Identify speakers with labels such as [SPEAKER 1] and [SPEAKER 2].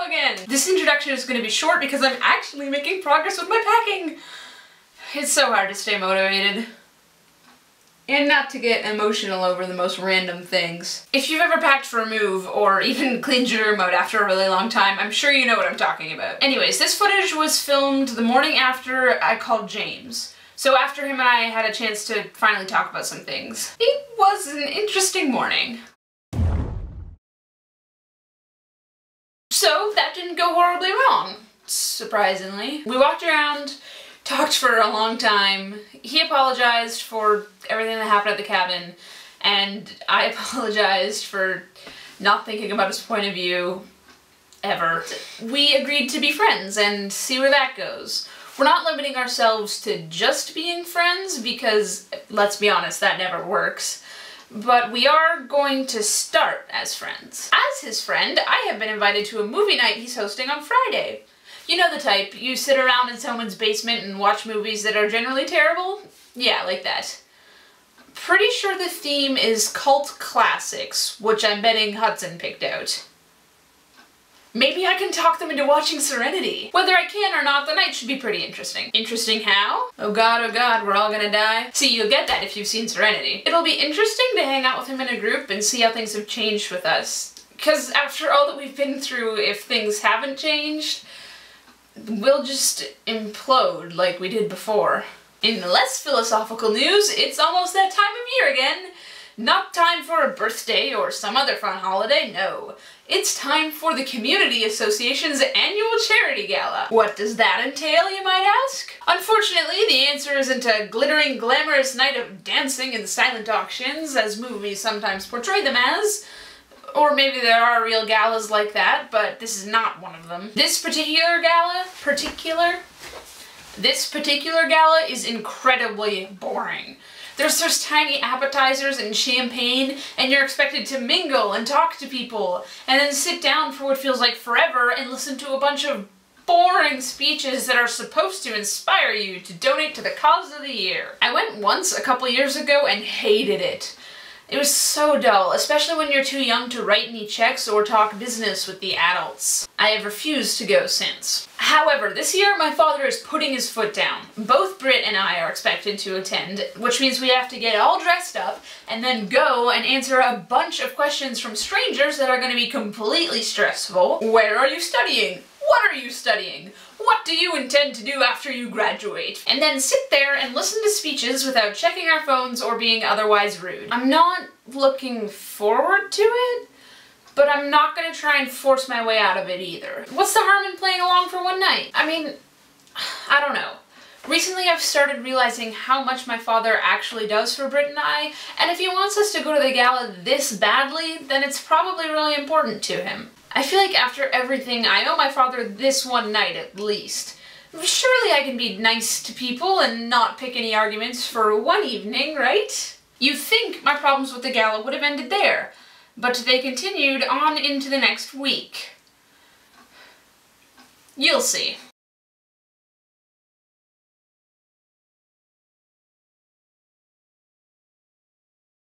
[SPEAKER 1] again! This introduction is going to be short because I'm actually making progress with my packing! It's so hard to stay motivated. And not to get emotional over the most random things. If you've ever packed for a move, or even cleaned your remote after a really long time, I'm sure you know what I'm talking about. Anyways, this footage was filmed the morning after I called James. So after him and I had a chance to finally talk about some things. It was an interesting morning. So that didn't go horribly wrong, surprisingly. We walked around, talked for a long time. He apologized for everything that happened at the cabin, and I apologized for not thinking about his point of view ever. We agreed to be friends and see where that goes. We're not limiting ourselves to just being friends because, let's be honest, that never works. But we are going to start as friends. As his friend, I have been invited to a movie night he's hosting on Friday. You know the type, you sit around in someone's basement and watch movies that are generally terrible? Yeah, like that. Pretty sure the theme is cult classics, which I'm betting Hudson picked out. Maybe I can talk them into watching Serenity. Whether I can or not, the night should be pretty interesting. Interesting how? Oh god, we're all gonna die. See, you'll get that if you've seen Serenity. It'll be interesting to hang out with him in a group and see how things have changed with us. Because after all that we've been through, if things haven't changed, we'll just implode like we did before. In less philosophical news, it's almost that time of year again. Not time for a birthday or some other fun holiday, no. It's time for the Community Association's annual charity gala. What does that entail, you might ask? Unfortunately, the answer isn't a glittering, glamorous night of dancing and silent auctions, as movies sometimes portray them as. Or maybe there are real galas like that, but this is not one of them. This particular gala is incredibly boring. There's tiny appetizers and champagne, and you're expected to mingle and talk to people, and then sit down for what feels like forever and listen to a bunch of boring speeches that are supposed to inspire you to donate to the cause of the year. I went once a couple years ago and hated it. It was so dull, especially when you're too young to write any checks or talk business with the adults. I have refused to go since. However, this year my father is putting his foot down. Both Britt and I are expected to attend, which means we have to get all dressed up and then go and answer a bunch of questions from strangers that are going to be completely stressful. Where are you studying? What are you studying? What do you intend to do after you graduate? And then sit there and listen to speeches without checking our phones or being otherwise rude. I'm not looking forward to it, but I'm not gonna try and force my way out of it either. What's the harm in playing along for one night? I mean, I don't know. Recently I've started realizing how much my father actually does for Britt and I, and if he wants us to go to the gala this badly, then it's probably really important to him. I feel like after everything, I owe my father this one night at least. Surely I can be nice to people and not pick any arguments for one evening, right? You'd think my problems with the gala would have ended there, but they continued on into the next week. You'll see.